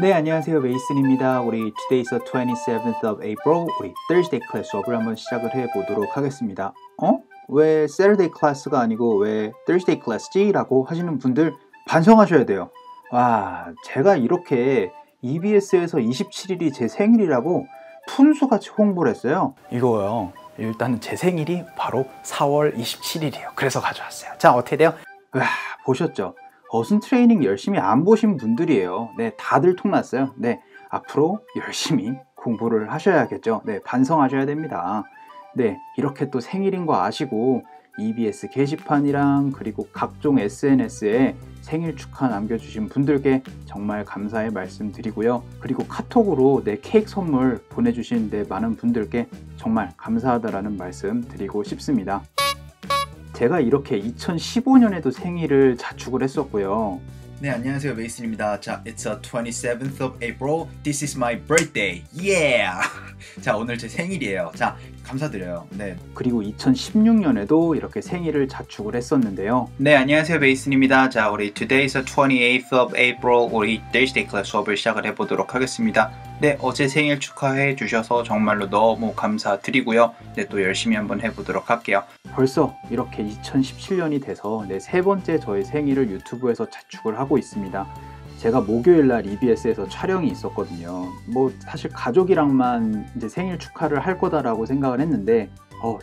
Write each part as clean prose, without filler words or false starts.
네, 안녕하세요. 메이슨입니다. 우리 Today's the 27th of April, 우리 Thursday class 수업을 한번 시작을 해보도록 하겠습니다. 왜 Saturday class가 아니고 왜 Thursday class지? 라고 하시는 분들 반성하셔야 돼요. 와, 제가 이렇게 EBS에서 27일이 제 생일이라고 푼수같이 홍보를 했어요. 이거요. 일단은 제 생일이 바로 4월 27일이에요. 그래서 가져왔어요. 자, 어떻게 돼요? 와, 보셨죠? 어순 트레이닝 열심히 안 보신 분들이에요. 네, 다들 통났어요. 네, 앞으로 열심히 공부를 하셔야겠죠. 네, 반성하셔야 됩니다. 네, 이렇게 또 생일인 거 아시고 EBS 게시판이랑 그리고 각종 SNS에 생일 축하 남겨주신 분들께 정말 감사의 말씀 드리고요. 그리고 카톡으로 내 케이크 선물 보내주신 내 많은 분들께 정말 감사하다라는 말씀 드리고 싶습니다. 제가 이렇게 2015년에도 생일을 자축을 했었고요. 네, 안녕하세요. 메이슨입니다. 자, it's the 27th of April. This is my birthday. Yeah! 자, 오늘 제 생일이에요. 자, 감사드려요. 네. 그리고 2016년에도 이렇게 생일을 자축을 했었는데요. 네, 안녕하세요. 메이슨입니다. 자, 우리 Today's the 28th of April. 우리 Thursday class 수업을 시작을 해보도록 하겠습니다. 네, 어제 생일 축하해 주셔서 정말로 너무 감사드리고요. 네, 또 열심히 한번 해보도록 할게요. 벌써 이렇게 2017년이 돼서 네, 세 번째 저의 생일을 유튜브에서 자축을 하고 있습니다. 제가 목요일날 EBS에서 촬영이 있었거든요. 뭐 사실 가족이랑만 이제 생일 축하를 할 거다라고 생각을 했는데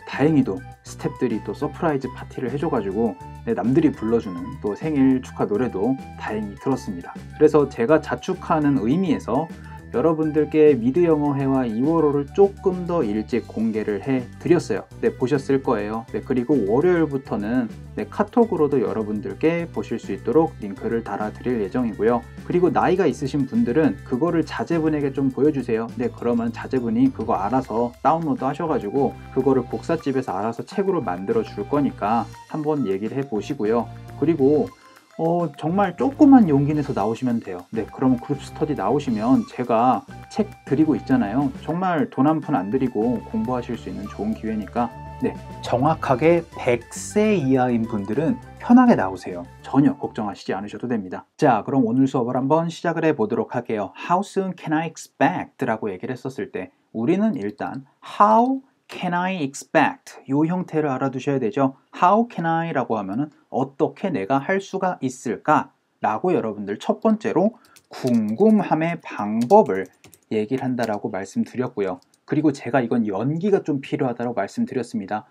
다행히도 스태프들이 또 서프라이즈 파티를 해줘가지고 네, 남들이 불러주는 또 생일 축하 노래도 다행히 들었습니다. 그래서 제가 자축하는 의미에서 여러분들께 미드 영어회화 2월호를 조금 더 일찍 공개를 해드렸어요. 네, 보셨을 거예요. 네, 그리고 월요일부터는 네, 카톡으로도 여러분들께 보실 수 있도록 링크를 달아드릴 예정이고요. 그리고 나이가 있으신 분들은 그거를 자제분에게 좀 보여주세요. 네, 그러면 자제분이 그거 알아서 다운로드 하셔가지고 그거를 복사집에서 알아서 책으로 만들어 줄 거니까 한번 얘기를 해보시고요. 그리고 정말 조그만 용기 내서 나오시면 돼요. 네, 그러면 그룹 스터디 나오시면 제가 책 드리고 있잖아요. 정말 돈 한 푼 안 드리고 공부하실 수 있는 좋은 기회니까 네, 정확하게 100세 이하인 분들은 편하게 나오세요. 전혀 걱정하시지 않으셔도 됩니다. 자, 그럼 오늘 수업을 한번 시작을 해보도록 할게요. How soon can I expect? 라고 얘기를 했었을 때 우리는 일단 How can I expect? 이 형태를 알아두셔야 되죠. How can I? 라고 하면은 어떻게 내가 할 수가 있을까? 라고 여러분들 첫 번째로 궁금함의 방법을 얘기를 한다라고 말씀드렸고요. 그리고 제가 이건 연기가 좀 필요하다고 말씀드렸습니다.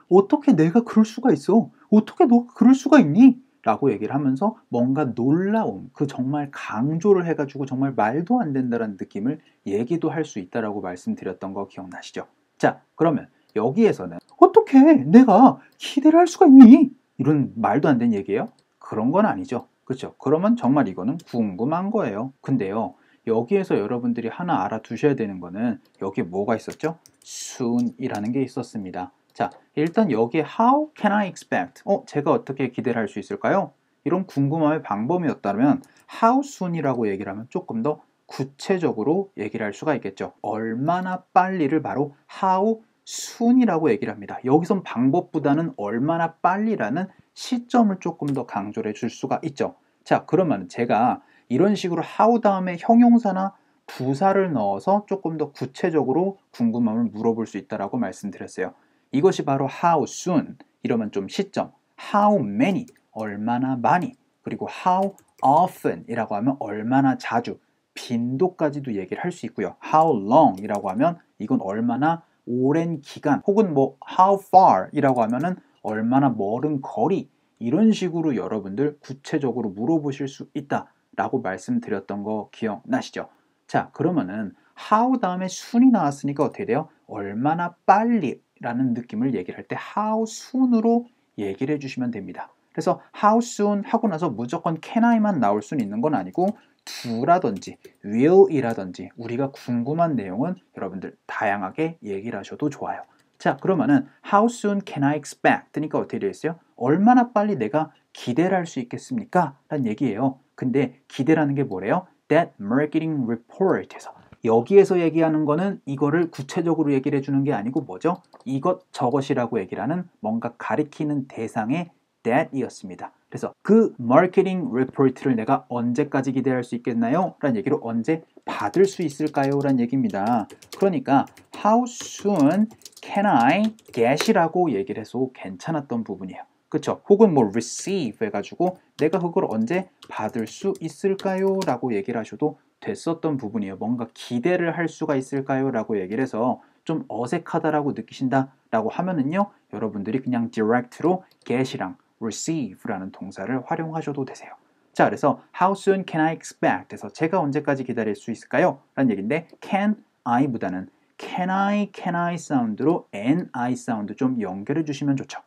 어떻게 내가 그럴 수가 있어? 어떻게 너가 그럴 수가 있니? 라고 얘기를 하면서 뭔가 놀라움, 그 정말 강조를 해가지고 정말 말도 안 된다는 느낌을 얘기도 할 수 있다라고 말씀드렸던 거 기억나시죠? 자, 그러면 여기에서는 어떻게 내가 기대를 할 수가 있니? 이런 말도 안 되는 얘기예요? 그런 건 아니죠. 그렇죠? 그러면 정말 이거는 궁금한 거예요. 근데요, 여기에서 여러분들이 하나 알아두셔야 되는 거는 여기에 뭐가 있었죠? soon이라는 게 있었습니다. 자, 일단 여기에 how can I expect? 제가 어떻게 기대를 할 수 있을까요? 이런 궁금함의 방법이었다면 how soon이라고 얘기를 하면 조금 더 구체적으로 얘기를 할 수가 있겠죠. 얼마나 빨리를 바로 how soon이라고 얘기를 합니다. 여기선 방법보다는 얼마나 빨리라는 시점을 조금 더 강조를 해줄 수가 있죠. 자, 그러면 제가 이런 식으로 how 다음에 형용사나 부사를 넣어서 조금 더 구체적으로 궁금함을 물어볼 수 있다라고 말씀드렸어요. 이것이 바로 how soon 이러면 좀 시점, how many 얼마나 많이, 그리고 how often 이라고 하면 얼마나 자주, 빈도까지도 얘기를 할 수 있고요. how long 이라고 하면 이건 얼마나 오랜 기간, 혹은 뭐 how far 이라고 하면은 얼마나 멀은 거리, 이런 식으로 여러분들 구체적으로 물어보실 수 있다 라고 말씀드렸던 거 기억나시죠? 자, 그러면은 how 다음에 soon이 나왔으니까 어떻게 돼요? 얼마나 빨리 라는 느낌을 얘기를 할 때 how soon으로 얘기를 해주시면 됩니다. 그래서 how soon 하고 나서 무조건 can I만 나올 수는 있는 건 아니고 do라든지 will이라든지 우리가 궁금한 내용은 여러분들 다양하게 얘기를 하셔도 좋아요. 자, 그러면은 how soon can I expect? 그러니까 어떻게 되어 있어요? 얼마나 빨리 내가 기대를 할 수 있겠습니까? 라는 얘기예요. 근데 기대라는 게 뭐래요? That marketing report에서 여기에서 얘기하는 거는 이거를 구체적으로 얘기를 해주는 게 아니고 뭐죠? 이것 저것이라고 얘기를 하는 뭔가 가리키는 대상의 that 이었습니다. 그래서 그 마케팅 리포트를 내가 언제까지 기대할 수 있겠나요? 라는 얘기로 언제 받을 수 있을까요? 라는 얘기입니다. 그러니까 how soon can I get이라고 얘기를 해서 괜찮았던 부분이에요. 그쵸? 혹은 뭐 receive 해가지고 내가 그걸 언제 받을 수 있을까요? 라고 얘기를 하셔도 됐었던 부분이에요. 뭔가 기대를 할 수가 있을까요? 라고 얘기를 해서 좀 어색하다라고 느끼신다 라고 하면은요, 여러분들이 그냥 direct로 get이랑 receive라는 동사를 활용하셔도 되세요. 자, 그래서 how soon can I expect 해서 제가 언제까지 기다릴 수 있을까요? 라는 얘기인데 can I보다는 can I 사운드로 NI 사운드 좀 연결해 주시면 좋죠.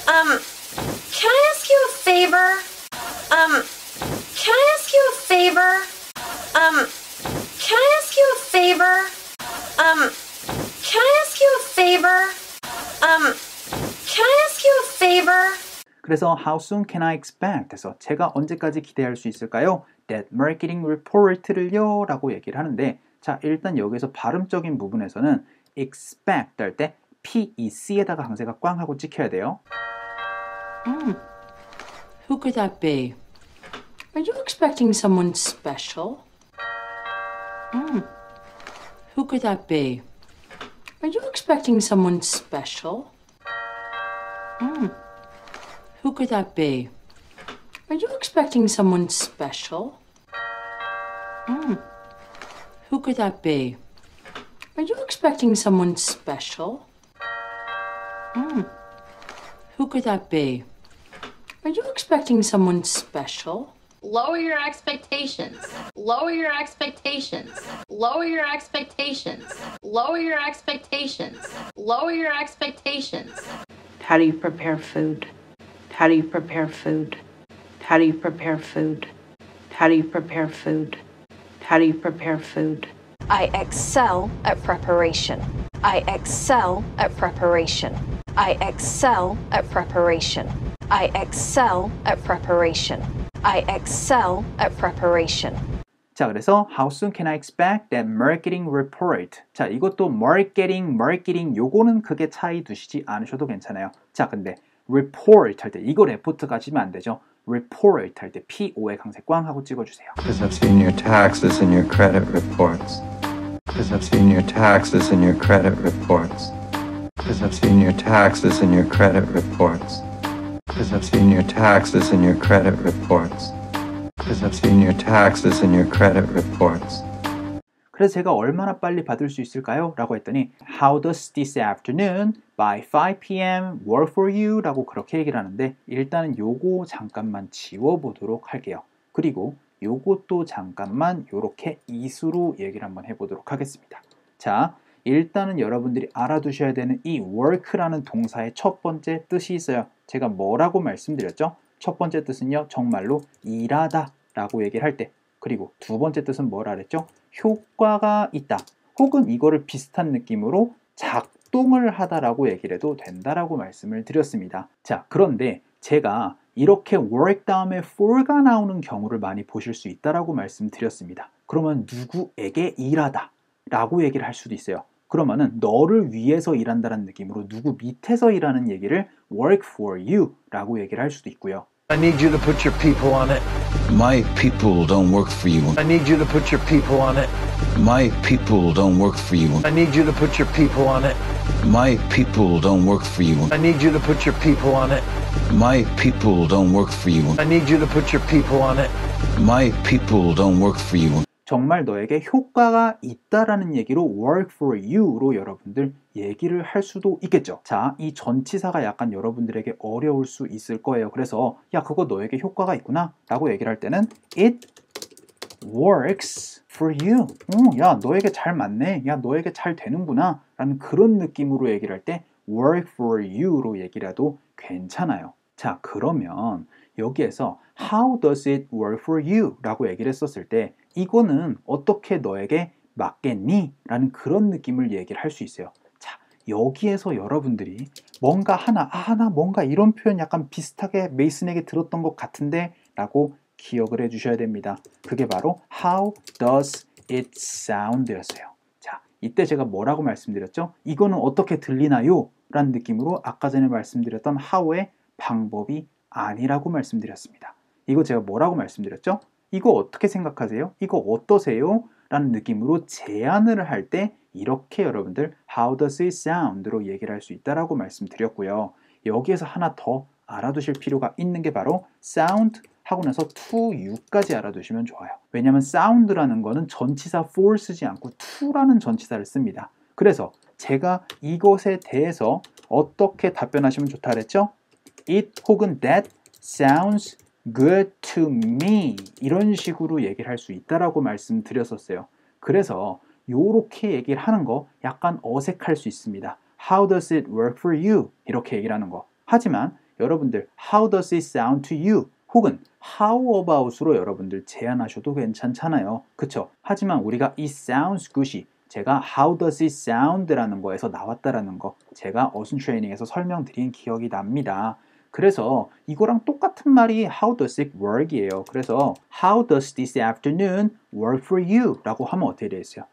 Can I ask you a favor? Can I ask you a favor? Can I ask you a favor? Can I ask you a favor? Can I ask you a favor? 그래서 how soon can I expect 해서 제가 언제까지 기대할 수 있을까요? That marketing report를요 라고 얘기를 하는데, 자, 일단 여기서 발음적인 부분에서는 expect 할 때 PEC에다가 강세가 꽝 하고 찍혀야 돼요. Who could that be? Are you expecting someone special? Who could that be? Are you expecting someone special? Who could that be? Are you expecting someone special? Who could that be? Are you expecting someone special? Who could that be? Are you expecting someone special? Lower your expectations. Lower your expectations. Lower your expectations. Lower your expectations. Lower your expectations. How do you prepare food? How do you prepare food? How do you prepare food? How do you prepare food? How do you prepare food? I excel at preparation. I excel at preparation. I excel at preparation. I excel at preparation. I excel at preparation. 자, 그래서 how soon can I expect that marketing report? 자, 이것도 marketing 요거는 크게 차이 두시지 않으셔도 괜찮아요. 자, 근데 report 할 때 이거 레포트 가시면 안 되죠. report 할 때 PO에 강세 꽝 하고 찍어주세요. Because I've seen your taxes and your credit reports. Because I've seen your taxes and your credit reports. Because I've seen your taxes and your credit reports. Because I've seen your taxes and your credit reports. Because I've seen your taxes and your credit reports. 그래서 제가 얼마나 빨리 받을 수 있을까요? 라고 했더니 How does this afternoon by 5 p.m. work for you? 라고 그렇게 얘기를 하는데, 일단은 요거 잠깐만 지워보도록 할게요. 그리고 요것도 잠깐만 요렇게 이수로 얘기를 한번 해보도록 하겠습니다. 자, 일단은 여러분들이 알아두셔야 되는 이 work라는 동사의 첫 번째 뜻이 있어요. 제가 뭐라고 말씀드렸죠? 첫 번째 뜻은요, 정말로 일하다 라고 얘기를 할 때, 그리고 두 번째 뜻은 뭐라 그랬죠? 효과가 있다, 혹은 이거를 비슷한 느낌으로 작동을 하다라고 얘기를 해도 된다라고 말씀을 드렸습니다. 자, 그런데 제가 이렇게 work 다음에 for가 나오는 경우를 많이 보실 수 있다라고 말씀드렸습니다. 그러면 누구에게 일하다 라고 얘기를 할 수도 있어요. 그러면은 너를 위해서 일한다는 느낌으로 누구 밑에서 일하는 얘기를 work for you 라고 얘기를 할 수도 있고요. I need you to put your people on it. My people don't work for you. I need you to put your people on it. My people don't work for you. I need you to put your people on it. My people don't work for you. I need you to put your people on it. My people don't work for you. I need you to put your people on it. My people don't work for you. 정말 너에게 효과가 있다라는 얘기로 work for you로 여러분들 얘기를 할 수도 있겠죠. 자, 이 전치사가 약간 여러분들에게 어려울 수 있을 거예요. 그래서 야, 그거 너에게 효과가 있구나 라고 얘기를 할 때는 it works for you. 야, 너에게 잘 맞네. 야, 너에게 잘 되는구나 라는 그런 느낌으로 얘기를 할 때 work for you로 얘기를 해도 괜찮아요. 자, 그러면 여기에서 how does it work for you? 라고 얘기를 했었을 때 이거는 어떻게 너에게 맞겠니? 라는 그런 느낌을 얘기를 할 수 있어요. 자, 여기에서 여러분들이 뭔가 하나 뭔가 이런 표현 약간 비슷하게 메이슨에게 들었던 것 같은데 라고 기억을 해주셔야 됩니다. 그게 바로 how does it sound 였어요. 자, 이때 제가 뭐라고 말씀드렸죠? 이거는 어떻게 들리나요? 라는 느낌으로 아까 전에 말씀드렸던 how의 방법이 아니라고 말씀드렸습니다. 이거 제가 뭐라고 말씀드렸죠? 이거 어떻게 생각하세요? 이거 어떠세요? 라는 느낌으로 제안을 할 때 이렇게 여러분들 How does it sound?로 얘기를 할 수 있다라고 말씀드렸고요. 여기에서 하나 더 알아두실 필요가 있는 게 바로 sound 하고 나서 to you까지 알아두시면 좋아요. 왜냐하면 sound라는 거는 전치사 for 쓰지 않고 to라는 전치사를 씁니다. 그래서 제가 이것에 대해서 어떻게 답변하시면 좋다 그랬죠? It 혹은 that sounds good to me 이런 식으로 얘기를 할 수 있다라고 말씀드렸었어요. 그래서 요렇게 얘기를 하는 거 약간 어색할 수 있습니다. How does it work for you? 이렇게 얘기를 하는 거. 하지만 여러분들 How does it sound to you? 혹은 How about으로 여러분들 제안하셔도 괜찮잖아요. 그쵸? 하지만 우리가 it sounds good이 제가 How does it sound? 라는 거에서 나왔다라는 거 제가 어순 트레이닝에서 설명드린 기억이 납니다. 그래서 이거랑 똑같은 말이 How does it work? 이에요. 그래서 How does this afternoon work for you? 라고 하면 어떻게 되겠어요?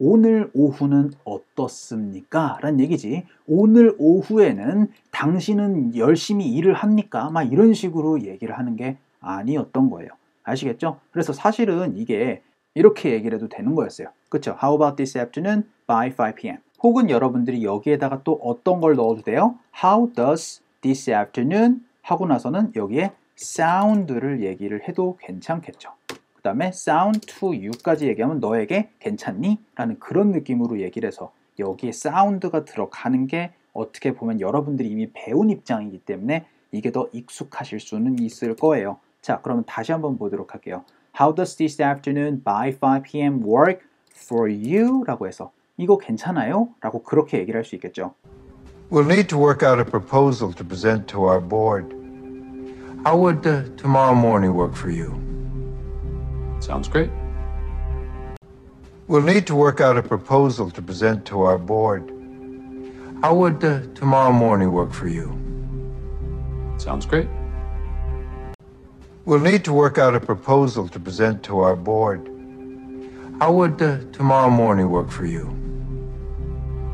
오늘 오후는 어떻습니까? 라는 얘기지. 오늘 오후에는 당신은 열심히 일을 합니까? 막 이런 식으로 얘기를 하는 게 아니었던 거예요. 아시겠죠? 그래서 사실은 이게 이렇게 얘기를 해도 되는 거였어요. 그쵸? How about this afternoon by 5 p.m. 혹은 여러분들이 여기에다가 또 어떤 걸 넣어도 돼요? How does this afternoon 하고 나서는 여기에 sound를 얘기를 해도 괜찮겠죠. 그 다음에 sound to you까지 얘기하면 너에게 괜찮니? 라는 그런 느낌으로 얘기를 해서 여기에 sound가 들어가는 게 어떻게 보면 여러분들이 이미 배운 입장이기 때문에 이게 더 익숙하실 수는 있을 거예요. 자, 그러면 다시 한번 보도록 할게요. How does this afternoon by 5 p.m. work for you? 라고 해서 이거 괜찮아요? 라고 그렇게 얘기를 할 수 있겠죠. We'll need to work out a proposal to present to our board. How would tomorrow morning work for you? Sounds great. We'll need to work out a proposal to present to our board. How would tomorrow morning work for you? Sounds great. We'll need to work out a proposal to present to our board. How would tomorrow morning work for you?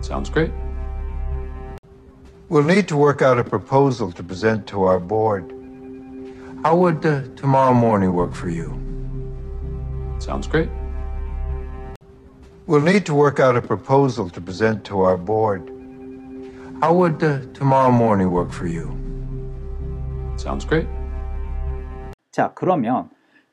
Sounds great. We'll need to work out a proposal to present to our board. How would tomorrow morning work for you? Sounds great. We'll need to work out a proposal to present to our board. How would tomorrow morning work for you? Sounds great. 자, 그러면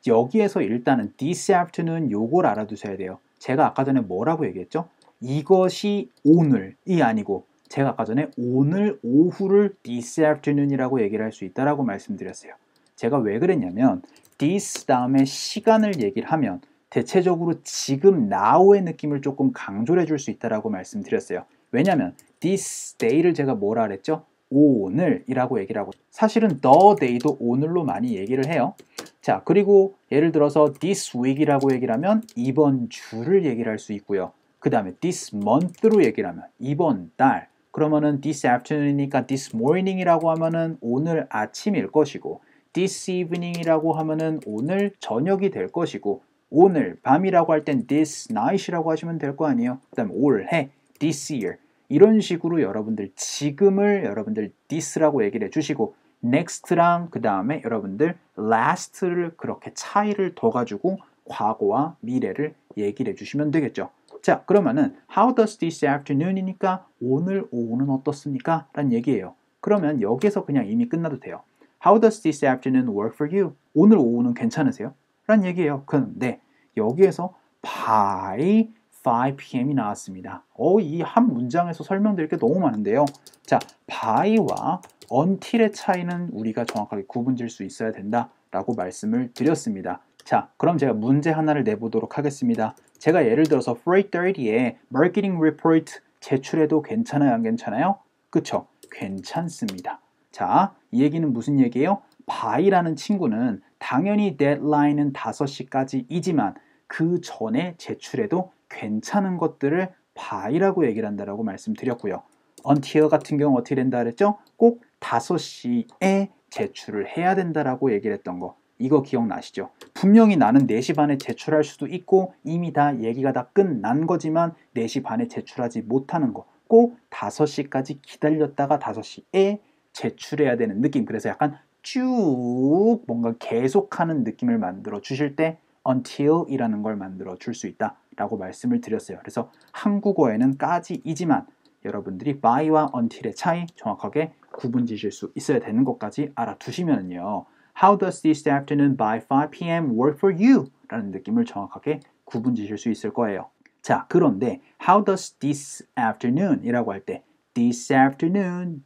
여기에서 일단은 this afternoon 요걸 알아두셔야 돼요. 제가 아까 전에 뭐라고 얘기했죠? 이것이 오늘이 아니고 제가 아까 전에 오늘 오후를 this afternoon이라고 얘기를 할 수 있다라고 말씀드렸어요. 제가 왜 그랬냐면 this 다음에 시간을 얘기를 하면 대체적으로 지금 now의 느낌을 조금 강조를 해줄 수 있다라고 말씀드렸어요. 왜냐면 this day를 제가 뭐라 그랬죠? 오늘이라고 얘기를 하고 사실은 the day도 오늘로 많이 얘기를 해요. 자, 그리고 예를 들어서 this week이라고 얘기를 하면 이번 주를 얘기를 할 수 있고요. 그 다음에 this month로 얘기를 하면 이번 달 그러면은 this afternoon이니까 this morning이라고 하면은 오늘 아침일 것이고 this evening이라고 하면은 오늘 저녁이 될 것이고 오늘 밤이라고 할 땐 this night이라고 하시면 될 거 아니에요. 그 다음에 올해 this year 이런 식으로 여러분들 지금을 여러분들 this라고 얘기를 해주시고 next랑 그 다음에 여러분들 last를 그렇게 차이를 둬 가지고 과거와 미래를 얘기를 해주시면 되겠죠. 자, 그러면은 How does this afternoon이니까 오늘 오후는 어떻습니까? 라는 얘기예요. 그러면 여기서 그냥 이미 끝나도 돼요. How does this afternoon work for you? 오늘 오후는 괜찮으세요? 라는 얘기예요. 그런데 여기에서 by 5 p.m.이 나왔습니다. 이 한 문장에서 설명드릴 게 너무 많은데요. 자, by와 until의 차이는 우리가 정확하게 구분질 수 있어야 된다라고 말씀을 드렸습니다. 자, 그럼 제가 문제 하나를 내보도록 하겠습니다. 제가 예를 들어서 for 8:30에 marketing report 제출해도 괜찮아요? 안 괜찮아요? 그쵸? 괜찮습니다. 자, 이 얘기는 무슨 얘기예요? by라는 친구는 당연히 deadline은 5시까지이지만 그 전에 제출해도 괜찮은 것들을 by라고 얘기를 한다라고 말씀드렸고요. until 같은 경우 어떻게 된다 그랬죠? 꼭 5시에 제출을 해야 된다라고 얘기를 했던 거. 이거 기억나시죠? 분명히 나는 4시 반에 제출할 수도 있고 이미 다 얘기가 다 끝난 거지만 4시 반에 제출하지 못하는 거. 꼭 5시까지 기다렸다가 5시에 제출해야 되는 느낌. 그래서 약간 쭉 뭔가 계속하는 느낌을 만들어 주실 때 until 이라는 걸 만들어 줄 수 있다 라고 말씀을 드렸어요. 그래서 한국어에는 까지이지만 여러분들이 by와 until의 차이 정확하게 구분 지실 수 있어야 되는 것까지 알아두시면요. How does this afternoon by 5 p.m. work for you? 라는 느낌을 정확하게 구분 지실 수 있을 거예요. 자, 그런데 How does this afternoon? 이라고 할 때 this afternoon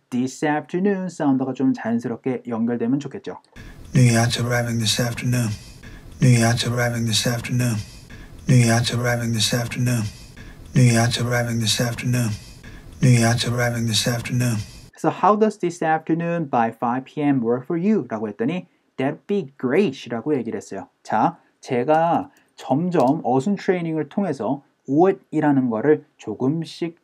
사운드가 좀 자연스럽게 연결되면 좋겠죠. New yachts arriving this afternoon. New yachts arriving this afternoon. New yachts arriving this afternoon. New yachts arriving this afternoon. New yachts arriving this afternoon. 그래서 How does this afternoon by 5 p.m. work for you? 라고 했더니 That'd be great 라고 얘기를 했어요. 자, 제가 점점 어순 트레이닝을 통해서 what이라는 거를 조금씩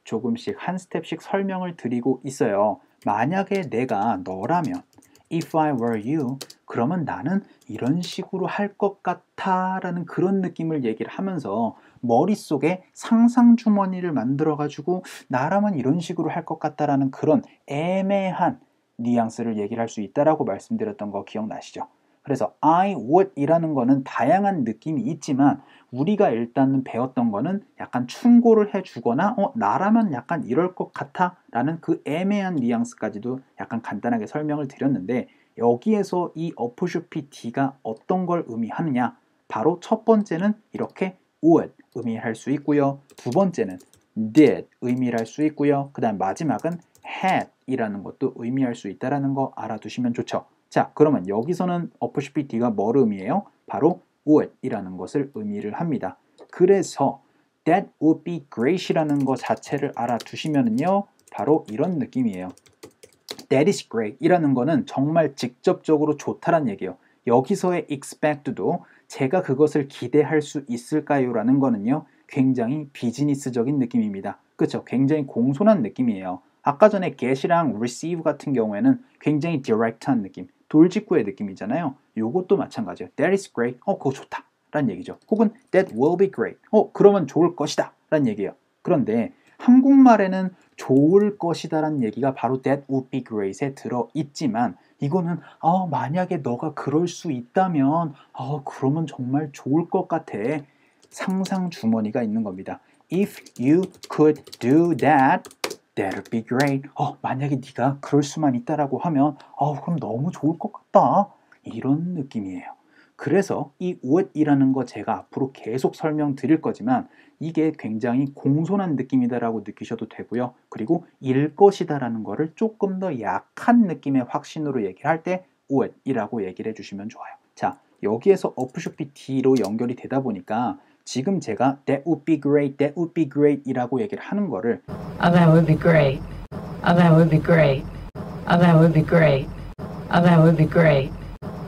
한 스텝씩 설명을 드리고 있어요. 만약에 내가 너라면 If I were you, 그러면 나는 이런 식으로 할 것 같아 라는 그런 느낌을 얘기를 하면서 머릿속에 상상 주머니를 만들어 가지고 나라면 이런 식으로 할 것 같다라는 그런 애매한 뉘앙스를 얘기를 할 수 있다라고 말씀드렸던 거 기억나시죠? 그래서 I would 이라는 거는 다양한 느낌이 있지만 우리가 일단은 배웠던 거는 약간 충고를 해주거나 나라면 약간 이럴 것 같아 라는 그 애매한 뉘앙스까지도 약간 간단하게 설명을 드렸는데 여기에서 이 어포스트로피 D가 어떤 걸 의미하느냐, 바로 첫 번째는 이렇게 would 의미할 수 있고요, 두 번째는 did 의미할 수 있고요, 그 다음 마지막은 had 이라는 것도 의미할 수 있다는 거 알아두시면 좋죠. 자, 그러면 여기서는 어포스트로피 D가 뭘 의미해요? 바로 would 이라는 것을 의미를 합니다. 그래서 that would be great 이라는 것 자체를 알아두시면요 바로 이런 느낌이에요. That is great 이라는 거는 정말 직접적으로 좋다란 얘기예요. 여기서의 expect도 제가 그것을 기대할 수 있을까요? 라는 거는요 굉장히 비즈니스적인 느낌입니다. 그렇죠? 굉장히 공손한 느낌이에요. 아까 전에 get이랑 receive 같은 경우에는 굉장히 direct한 느낌, 돌직구의 느낌이잖아요. 요것도 마찬가지예요. That is great. 그거 좋다 라는 얘기죠. 혹은 that will be great. 그러면 좋을 것이다 라는 얘기예요. 그런데 한국말에는 좋을 것이다 라는 얘기가 바로 that would be great에 들어있지만 이거는 만약에 너가 그럴 수 있다면 그러면 정말 좋을 것 같아. 상상 주머니가 있는 겁니다. If you could do that, that'd be great. 만약에 네가 그럴 수만 있다라고 하면 그럼 너무 좋을 것 같다. 이런 느낌이에요. 그래서 이 what이라는 거 제가 앞으로 계속 설명드릴 거지만 이게 굉장히 공손한 느낌이다라고 느끼셔도 되고요. 그리고 일 것이다라는 거를 조금 더 약한 느낌의 확신으로 얘기를 할 때 what이라고 얘기를 해주시면 좋아요. 자, 여기에서 어포스트로피 D로 연결이 되다 보니까 지금 제가 that would be great, that would be great 이라고 얘기를 하는 거를 that would be great. that would be great. that would be great. that would be great.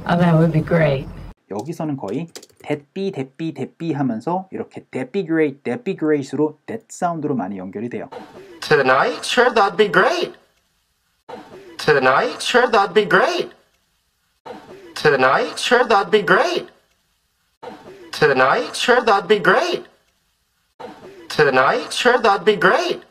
that would be great. 여기서는 거의 that be 하면서 이렇게 that be great으로 that 사운드로 많이 연결이 돼요. Tonight? Sure, that'd be great. Tonight? Sure, that'd be great. Tonight? Sure, that'd be great. Tonight? Sure, that'd be great. Tonight? Sure, that'd be great.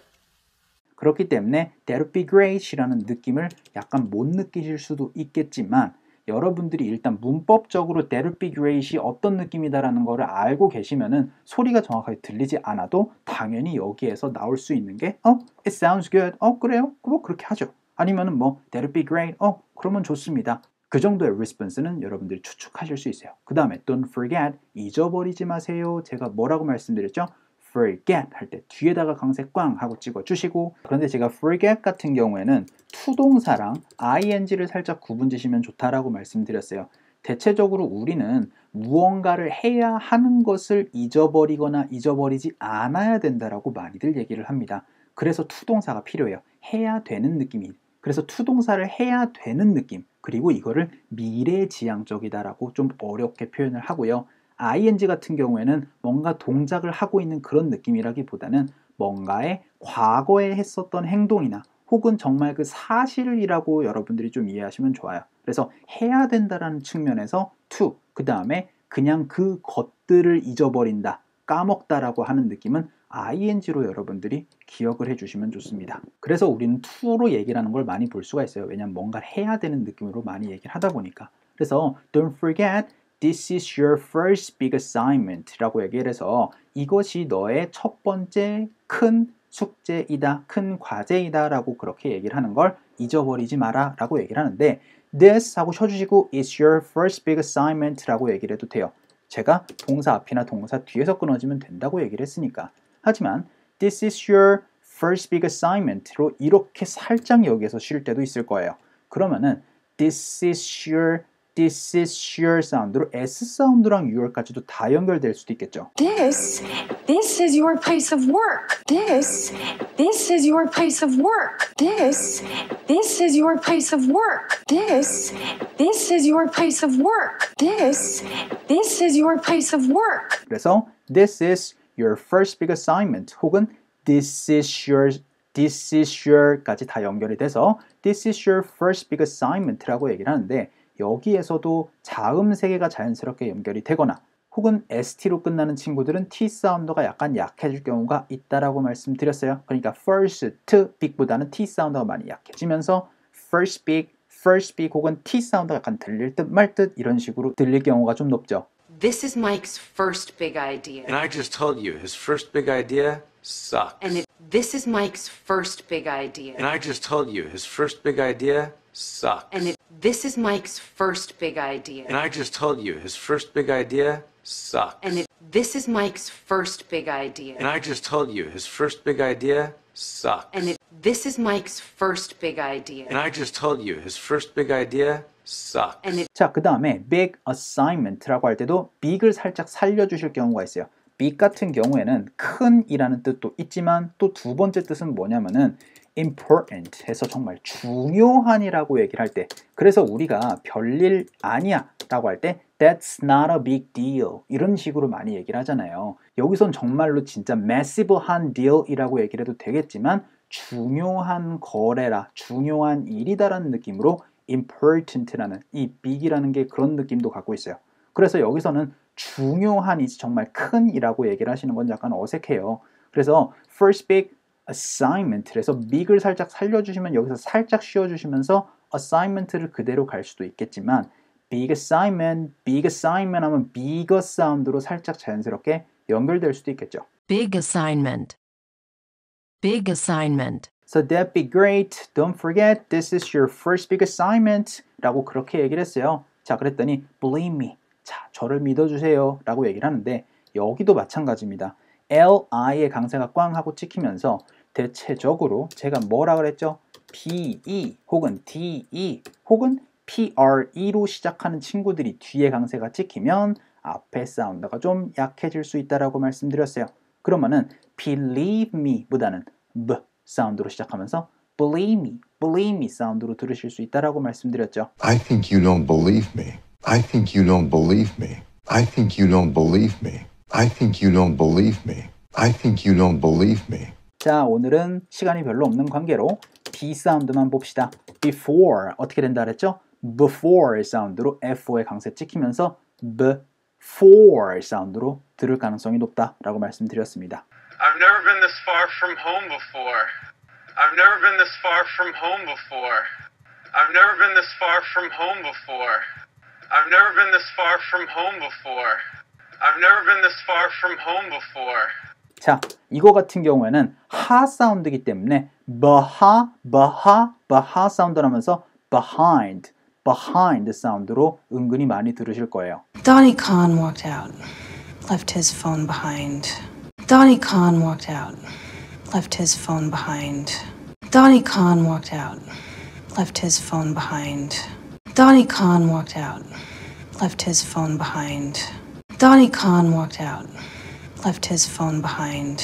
그렇기 때문에 that'd be great이라는 느낌을 약간 못 느끼실 수도 있겠지만 여러분들이 일단 문법적으로 that'd be great이 어떤 느낌이다라는 거를 알고 계시면은 소리가 정확하게 들리지 않아도 당연히 여기에서 나올 수 있는 게 it sounds good. 그래요? 뭐 그렇게 하죠. 아니면은 that'd be great. 그러면 좋습니다. 그 정도의 response는 여러분들이 추측하실 수 있어요. 그 다음에 don't forget, 잊어버리지 마세요. 제가 뭐라고 말씀드렸죠? forget 할 때 뒤에다가 강세 꽝 하고 찍어주시고, 그런데 제가 forget 같은 경우에는 투동사랑 ing를 살짝 구분지시면 좋다라고 말씀드렸어요. 대체적으로 우리는 무언가를 해야 하는 것을 잊어버리거나 잊어버리지 않아야 된다라고 많이들 얘기를 합니다. 그래서 투동사가 필요해요. 해야 되는 느낌이. 그래서 투동사를 해야 되는 느낌, 그리고 이거를 미래지향적이다라고 좀 어렵게 표현을 하고요. ing 같은 경우에는 뭔가 동작을 하고 있는 그런 느낌이라기보다는 뭔가의 과거에 했었던 행동이나 혹은 정말 그 사실이라고 여러분들이 좀 이해하시면 좋아요. 그래서 해야 된다라는 측면에서 to, 그 다음에 그냥 그 것들을 잊어버린다, 까먹다라고 하는 느낌은 ing로 여러분들이 기억을 해주시면 좋습니다. 그래서 우리는 to로 얘기를 하는 걸 많이 볼 수가 있어요. 왜냐하면 뭔가를 해야 되는 느낌으로 많이 얘기를 하다 보니까. 그래서 don't forget this is your first big assignment 라고 얘기를 해서 이것이 너의 첫 번째 큰 숙제이다, 큰 과제이다 라고 그렇게 얘기를 하는 걸 잊어버리지 마라 라고 얘기를 하는데 this 하고 쳐주시고 is your first big assignment 라고 얘기를 해도 돼요. 제가 동사 앞이나 동사 뒤에서 끊어지면 된다고 얘기를 했으니까. 하지만 this is your first big assignment로 이렇게 살짝 여기에서 쉴 때도 있을 거예요. 그러면은 this is your 사운드로 S 사운드랑 Your까지도 다 연결될 수도 있겠죠. This is your place of work. This is your place of work. This is your place of work. This is your place of work. This is your place of work. 그래서 this is your first big assignment 혹은 this is your까지 다 연결이 돼서 this is your first big assignment라고 얘기를 하는데 여기에서도 자음 3개가 자연스럽게 연결이 되거나 혹은 ST로 끝나는 친구들은 T 사운드가 약간 약해질 경우가 있다라고 말씀드렸어요. 그러니까 first, big보다는 T 사운드가 많이 약해지면서 first big 혹은 T 사운드가 약간 들릴 듯 말 듯 이런 식으로 들릴 경우가 좀 높죠. This is Mike's first big idea. And I just told you, his first big idea sucks. And this is Mike's first big idea. And I just told you, his first big idea sucks. And this is Mike's first big idea. And I just told you, his first big idea sucks. And this is Mike's first big idea. And I just told you, his first big idea sucks. And this is Mike's first big idea. And I just told you, his first big idea sucks. 자, 그 다음에 big assignment라고 할 때도 big을 살짝 살려주실 경우가 있어요. big 같은 경우에는 큰이라는 뜻도 있지만 또 두 번째 뜻은 뭐냐면은 important 해서 정말 중요한이라고 얘기를 할 때 그래서 우리가 별일 아니야 라고 할 때 that's not a big deal 이런 식으로 많이 얘기를 하잖아요. 여기선 정말로 진짜 massive한 deal이라고 얘기를 해도 되겠지만 중요한 거래라 중요한 일이다라는 느낌으로 important라는 이 big이라는 게 그런 느낌도 갖고 있어요. 그래서 여기서는 중요한이지 정말 큰이라고 얘기를 하시는 건 약간 어색해요. 그래서 first big assignment에서 big을 살짝 살려주시면 여기서 살짝 쉬어주시면서 assignment를 그대로 갈 수도 있겠지만 big assignment 하면 bigger 사운드로 살짝 자연스럽게 연결될 수도 있겠죠. Big assignment. Big assignment. So that'd be great. Don't forget this is your first big assignment 라고 그렇게 얘기를 했어요. 자, 그랬더니 believe me. 자, 저를 믿어주세요 라고 얘기를 하는데 여기도 마찬가지입니다. LI의 강세가 꽝 하고 찍히면서 대체적으로 제가 뭐라 그랬죠? PE 혹은 DE 혹은 PRE로 시작하는 친구들이 뒤에 강세가 찍히면 앞에 사운드가 좀 약해질 수 있다라고 말씀드렸어요. 그러면은 believe me 보다는 B 사운드로 시작하면서 believe me 사운드로 들으실 수 있다라고 말씀드렸죠. I think you don't believe me. I think you don't believe me. I think you don't believe me. I think you don't believe me. I think you don't believe me. 자, 오늘은 시간이 별로 없는 관계로 B 사운드만 봅시다. Before 어떻게 된다 그랬죠? Before 사운드로 F4의 강세 찍히면서 before 사운드로 들을 가능성이 높다라고 말씀드렸습니다. I've never been this far from home before. I've never been this far from home before. I've never been this far from home before. I've never been this far from home before. I've never been this far from home before. 자, 이거 같은 경우에는 하 사운드이기 때문에 바하 사운드 나면서 behind 사운드로 은근히 많이 들으실 거예요. Donnie Khan walked out, left his phone behind. Donnie Khan walked out, left his phone behind. Donnie Khan walked out, left his phone behind. Donnie Khan walked out, left his phone behind. Donnie Khan walked out, left his phone behind.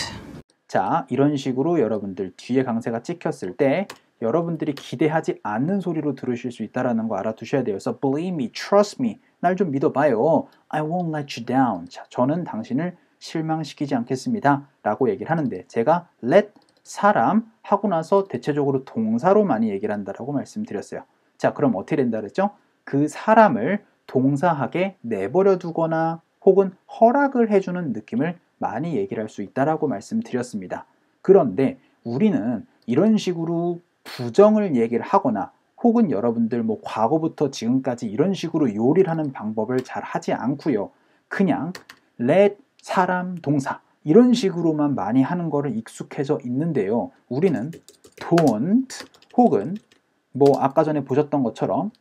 자, 이런 식으로 여러분들 뒤에 강세가 찍혔을 때 여러분들이 기대하지 않는 소리로 들으실 수 있다는 거 알아두셔야 돼요. 그래서 believe me, trust me, 날 좀 믿어봐요. I won't let you down. 자, 저는 당신을 실망시키지 않겠습니다. 라고 얘기를 하는데 제가 let 사람 하고 나서 대체적으로 동사로 많이 얘기를 한다라고 말씀드렸어요. 자, 그럼 어떻게 된다 그랬죠? 그 사람을 동사하게 내버려 두거나 혹은 허락을 해주는 느낌을 많이 얘기를 할 수 있다라고 말씀드렸습니다. 그런데 우리는 이런 식으로 부정을 얘기를 하거나 혹은 여러분들 뭐 과거부터 지금까지 이런 식으로 요리를 하는 방법을 잘 하지 않고요. 그냥 let, 사람, 동사 이런 식으로만 많이 하는 거를 익숙해져 있는데요. 우리는 don't 혹은 뭐 아까 전에 보셨던 것처럼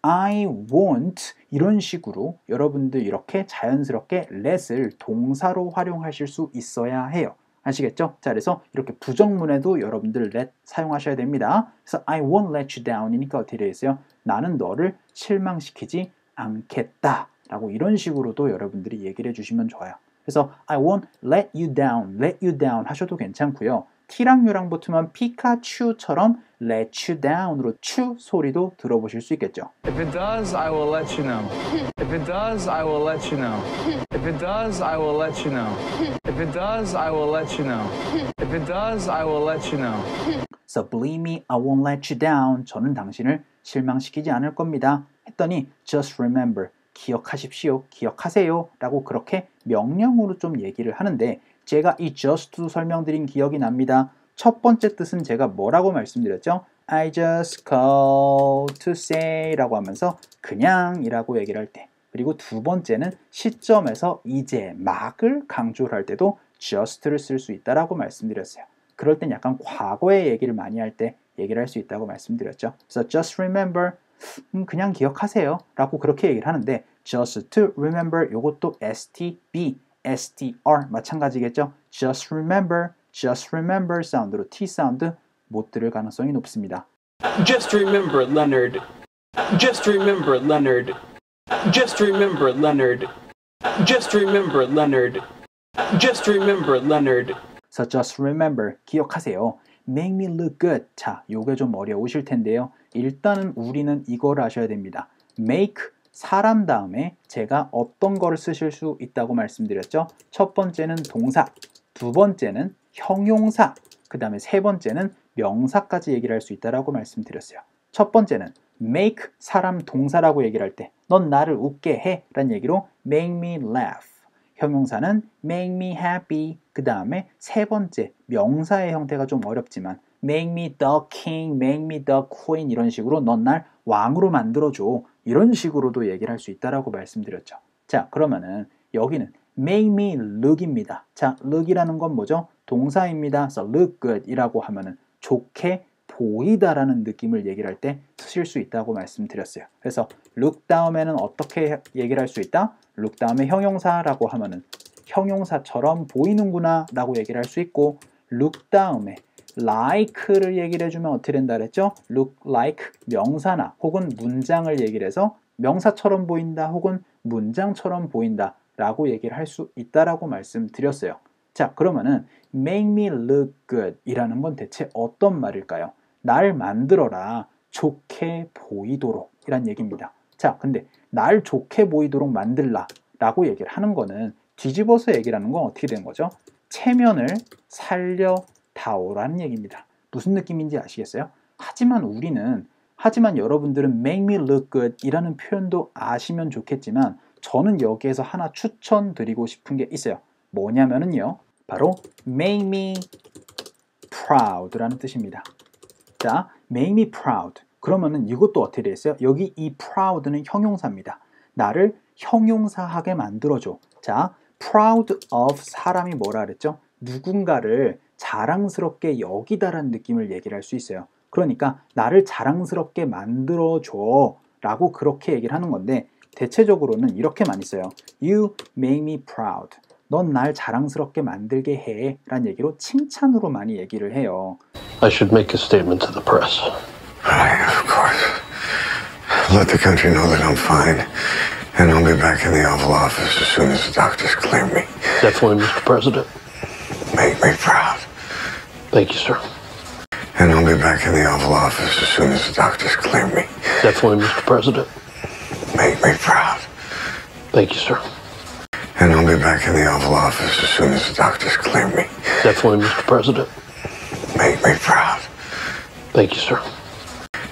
I won't 이런 식으로 여러분들 이렇게 자연스럽게 let을 동사로 활용하실 수 있어야 해요. 아시겠죠? 자, 그래서 이렇게 부정문에도 여러분들 let 사용하셔야 됩니다. 그래서 I won't let you down이니까 어떻게 되어 있어요? 나는 너를 실망시키지 않겠다 라고 이런 식으로도 여러분들이 얘기를 해주시면 좋아요. 그래서 I won't let you down 하셔도 괜찮고요. T랑 U랑 붙으면 피카츄처럼 let you down으로 추 소리도 들어보실 수 있겠죠. If it does, I will let you know. If it does, I will let you know. If it does, I will let you know. If it does, I will let you know. If it does, I will let you know. So believe me, I won't let you down. 저는 당신을 실망시키지 않을 겁니다. 했더니 just remember, 기억하십시오, 기억하세요 라고 그렇게 명령으로 좀 얘기를 하는데 제가 이 just도 설명드린 기억이 납니다. 첫 번째 뜻은 제가 뭐라고 말씀드렸죠? I just call to say 라고 하면서 그냥 이라고 얘기를 할 때 그리고 두 번째는 시점에서 이제 막을 강조를 할 때도 just를 쓸 수 있다라고 말씀드렸어요. 그럴 땐 약간 과거의 얘기를 많이 할 때 얘기를 할 수 있다고 말씀드렸죠. So just remember, 그냥 기억하세요 라고 그렇게 얘기를 하는데 just to remember 요것도 STB, STR 마찬가지겠죠. just remember 사운드로 T 사운드 못 들을 가능성이 높습니다. Just remember, Leonard. Just remember, Leonard. Just remember, Leonard. Just remember, Leonard. Just remember, Leonard. So just remember, 기억하세요. Make me look good. 자, 요게 좀 어려우실 텐데요. 일단은 우리는 이걸 아셔야 됩니다. make, 사람 다음에 제가 어떤 거를 쓰실 수 있다고 말씀드렸죠? 첫 번째는 동사, 두 번째는 형용사, 그 다음에 세 번째는 명사까지 얘기를 할 수 있다고 말씀드렸어요. 첫 번째는 make, 사람 동사라고 얘기를 할 때 넌 나를 웃게 해 라는 얘기로 make me laugh. 형용사는 make me happy. 그 다음에 세 번째 명사의 형태가 좀 어렵지만 make me the king, make me the queen 이런 식으로 넌 날 왕으로 만들어줘. 이런 식으로도 얘기를 할 수 있다고 말씀드렸죠. 자, 그러면은 여기는 make me look입니다. 자, look이라는 건 뭐죠? 동사입니다. So look good 이라고 하면은 좋게 보이다라는 느낌을 얘기를 할 때 쓰실 수 있다고 말씀드렸어요. 그래서 look 다음에는 어떻게 얘기를 할 수 있다? look 다음에 형용사라고 하면은 형용사처럼 보이는구나 라고 얘기를 할 수 있고 look 다음에 like를 얘기를 해주면 어떻게 된다 그랬죠? look like 명사나 혹은 문장을 얘기를 해서 명사처럼 보인다 혹은 문장처럼 보인다 라고 얘기를 할 수 있다라고 말씀드렸어요. 자, 그러면은 make me look good 이라는 건 대체 어떤 말일까요? 날 만들어라 좋게 보이도록 이란 얘기입니다. 자, 근데 날 좋게 보이도록 만들라 라고 얘기를 하는 거는 뒤집어서 얘기를 하는 건 어떻게 되는 거죠? 체면을 살려다오라는 얘기입니다. 무슨 느낌인지 아시겠어요? 하지만 여러분들은 make me look good 이라는 표현도 아시면 좋겠지만 저는 여기에서 하나 추천드리고 싶은 게 있어요. 뭐냐면은요, 바로 make me proud라는 뜻입니다. 자, make me proud. 그러면은 이것도 어떻게 되어 있어요? 여기 이 proud는 형용사입니다. 나를 형용사하게 만들어줘. 자, proud of 사람이 뭐라 그랬죠? 누군가를 자랑스럽게 여기다라는 느낌을 얘기를 할 수 있어요. 그러니까 나를 자랑스럽게 만들어줘 라고 그렇게 얘기를 하는 건데 대체적으로는 이렇게 많이 써요. You make me proud. 넌 날 자랑스럽게 만들게 해 라는 얘기로 칭찬으로 많이 얘기를 해요. I should make a statement to the press. Of course. Let the country know that I'm fine. And I'll be back in the Oval Office as soon as the doctors clear me. Definitely, Mr. President. Make me proud. Thank you, sir. And I'll be back in the Oval Office as soon as the doctors clear me. Definitely, Mr. President. Make me proud. Thank you, sir. And I'll be back in the Oval Office as soon as the doctors clear me. Definitely, Mr. President. Make me proud. Thank you, sir.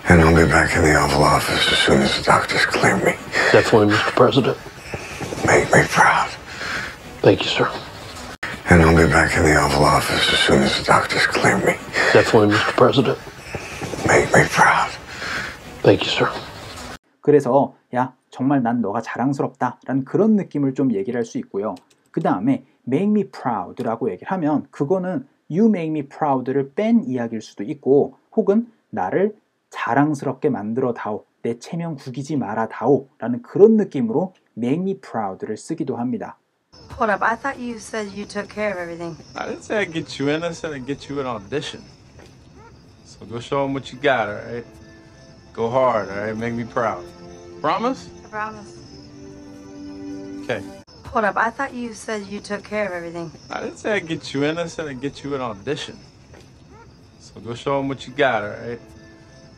And I'll be back in the Oval Office as soon as the doctors clear me. Definitely, Mr. President. Make me proud. Thank you, sir. And I'll be back in the Oval Office as soon as the doctors clear me. Definitely, Mr. President. Make me proud. Thank you, sir. 그래서 야 정말 난 너가 자랑스럽다 라는 그런 느낌을 좀 얘기를 할 수 있고요. 그 다음에 make me proud 라고 얘기를 하면 그거는 you make me proud를 뺀 이야기일 수도 있고 혹은 나를 자랑스럽게 만들어 다오, 내 체면 구기지 마라 다오 라는 그런 느낌으로 make me proud를 쓰기도 합니다. Hold up, I thought you said you took care of everything. I didn't say I'd get you in, I said I'd get you an audition. So go show them what you got, alright? Go hard, alright? Make me proud. Promise? I promise. Okay. Hold up, I thought you said you took care of everything. I didn't say I'd get you in, I said I'd get you an audition. So go show them what you got, alright?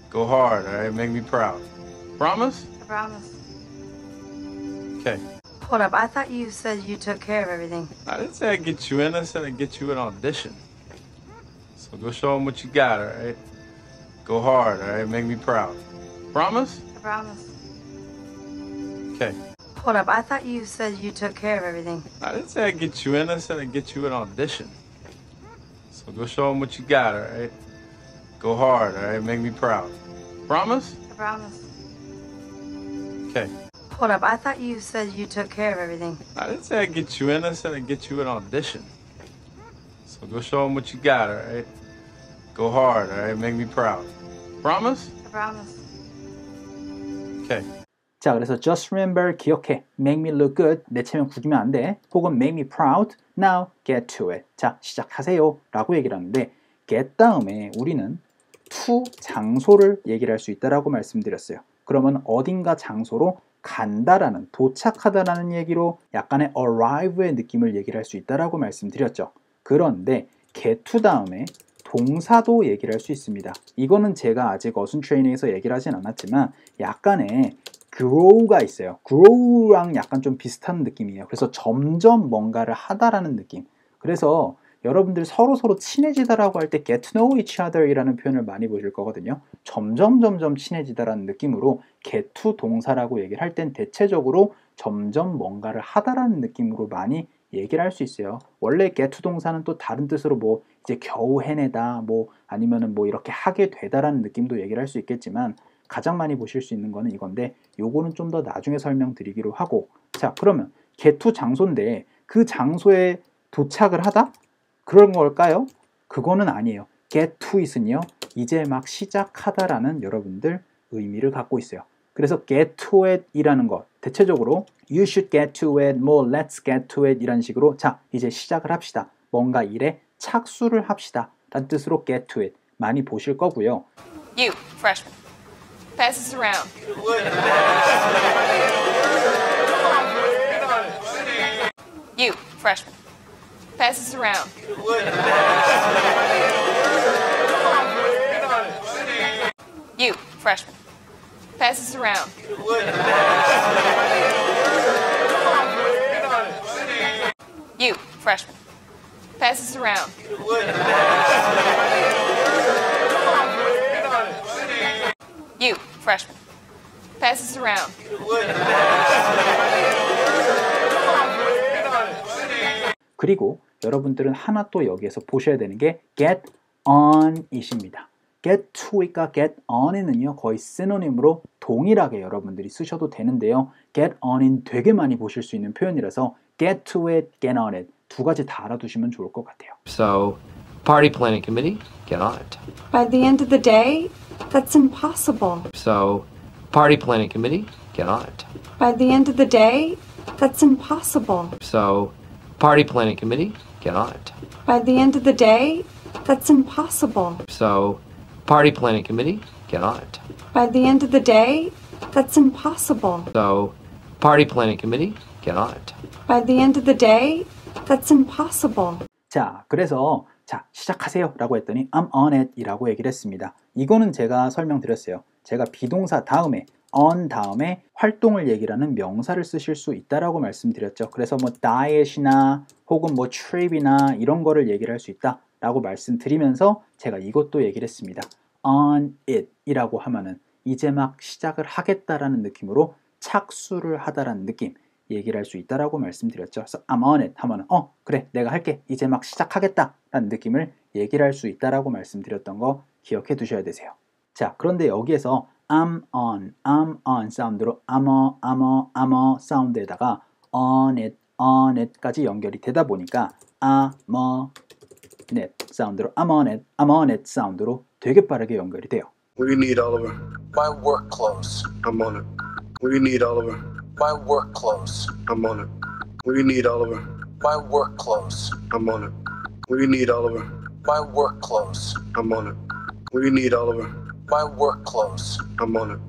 Go hard, alright? Make me proud. Promise? I promise. Okay. Hold up, I thought you said you took care of everything. I didn't say I'd get you in, I said I'd get you an audition. So go show them what you got, alright? Go hard, alright? Make me proud. Promise? I promise. Okay. Hold up, I thought you said you took care of everything. I didn't say I'd get you in, I said I'd get you an audition. So go show them what you got, alright? Go hard, alright? Make me proud. Promise? I promise. Okay. Hold up, I thought you said you took care of everything. I didn't say I'd get you in, I said I'd get you an audition. So go show them what you got, alright? Go hard, alright? Make me proud. Promise? I promise. Okay. 자, 그래서 just remember, 기억해. make me look good, 내 체면 구기면 안 돼. 혹은 make me proud, now get to it. 자, 시작하세요 라고 얘기를 하는데 get 다음에 우리는 to 장소를 얘기를 할 수 있다라고 말씀드렸어요. 그러면 어딘가 장소로 간다라는, 도착하다라는 얘기로 약간의 arrive의 느낌을 얘기를 할 수 있다라고 말씀드렸죠. 그런데 get to 다음에 동사도 얘기를 할 수 있습니다. 이거는 제가 아직 어순 트레이닝에서 얘기를 하진 않았지만 약간의 grow가 있어요. grow랑 약간 좀 비슷한 느낌이에요. 그래서 점점 뭔가를 하다라는 느낌. 그래서 여러분들 서로 친해지다라고 할 때 get to know each other 이라는 표현을 많이 보실 거거든요. 점점 친해지다라는 느낌으로 get to 동사라고 얘기를 할 땐 대체적으로 점점 뭔가를 하다라는 느낌으로 많이 얘기를 할 수 있어요. 원래 get to 동사는 또 다른 뜻으로 뭐 이제 겨우 해내다 뭐 아니면은 뭐 이렇게 하게 되다라는 느낌도 얘기를 할 수 있겠지만 가장 많이 보실 수 있는 거는 이건데 요거는 좀 더 나중에 설명드리기로 하고 자 그러면 get to 장소인데 그 장소에 도착을 하다? 그런 걸까요? 그거는 아니에요. get to it은요 이제 막 시작하다라는 여러분들 의미를 갖고 있어요. 그래서 get to it 이라는 것 대체적으로 you should get to it, 뭐 let's get to it 이런 식으로 자 이제 시작을 합시다. 뭔가 일에 착수를 합시다 라는 뜻으로 get to it 많이 보실 거고요. You, freshman. Pass this around. You, freshman. Pass this around. You, freshman. Pass this around. You, freshman. Pass this around. You, freshman. Pass this around. 그리고 여러분들은 하나 또 여기에서 보셔야 되는 게 get on it입니다. get to와 get on에는요 거의 시노님으로 동일하게 여러분들이 쓰셔도 되는데요. get on인 되게 많이 보실 수 있는 표현이라서 get to it, get on it 두 가지 다 알아두시면 좋을 것 같아요. So, party planning committee, get on it. By the end of the day, that's impossible. So, party planning committee, get on it. By the end of the day, that's impossible. So, party planning committee, get on it. By the end of the day, that's impossible. So, party planning committee, get on it. By the end of the day, that's impossible. So, party planning committee, get on it. By the end of the day, that's impossible. 자, 그래서 자, 시작하세요 라고 했더니 I'm on it 이라고 얘기를 했습니다. 이거는 제가 설명드렸어요. 제가 비동사 다음에 on 다음에 활동을 얘기를 하는 명사를 쓰실 수 있다라고 말씀드렸죠. 그래서 뭐 diet이나 혹은 뭐 trip이나 이런 거를 얘기를 할 수 있다 라고 말씀드리면서 제가 이것도 얘기를 했습니다. on it 이라고 하면은 이제 막 시작을 하겠다라는 느낌으로 착수를 하다라는 느낌. 얘기를 할 수 있다라고 말씀드렸죠. 그래서 I'm on it 하면은 그래 내가 할게 이제 막 시작하겠다 라는 느낌을 얘기를 할 수 있다라고 말씀드렸던 거 기억해 두셔야 되세요. 자 그런데 여기에서 I'm on 사운드로 I'm a 사운드에다가 on it 까지 연결이 되다 보니까 I'm on it 사운드로 I'm on it 사운드로 되게 빠르게 연결이 돼요. What do you need, Oliver? My work clothes. I'm on it. What do you need, Oliver? My work clothes. I'm on it. What do you need, Oliver? My work clothes. I'm on it. What do you need, Oliver? My work clothes. I'm on it. What do you need, Oliver? My work clothes. I'm on it.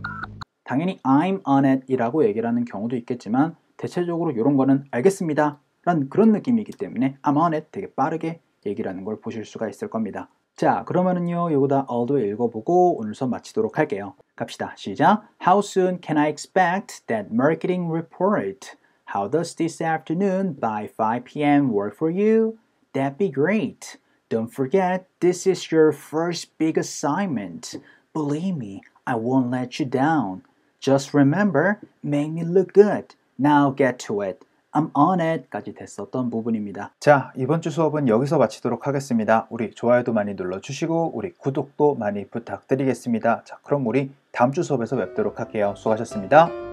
당연히 I'm on it 이라고 얘기를 하는 경우도 있겠지만 대체적으로 이런 거는 알겠습니다 라는 그런 느낌이기 때문에 I'm on it 되게 빠르게 얘기를 하는 걸 보실 수가 있을 겁니다. 자 그러면은요 요거 다 all도 읽어보고 오늘 수업 마치도록 할게요. 갑시다. 시작. How soon can I expect that marketing report? How does this afternoon by 5 p.m. work for you? That'd be great. Don't forget this is your first big assignment. Believe me, I won't let you down. Just remember, make me look good. Now get to it. I'm on it 까지 됐었던 부분입니다. 자, 이번 주 수업은 여기서 마치도록 하겠습니다. 우리 좋아요도 많이 눌러주시고 우리 구독도 많이 부탁드리겠습니다. 자, 그럼 우리 다음 주 수업에서 뵙도록 할게요. 수고하셨습니다.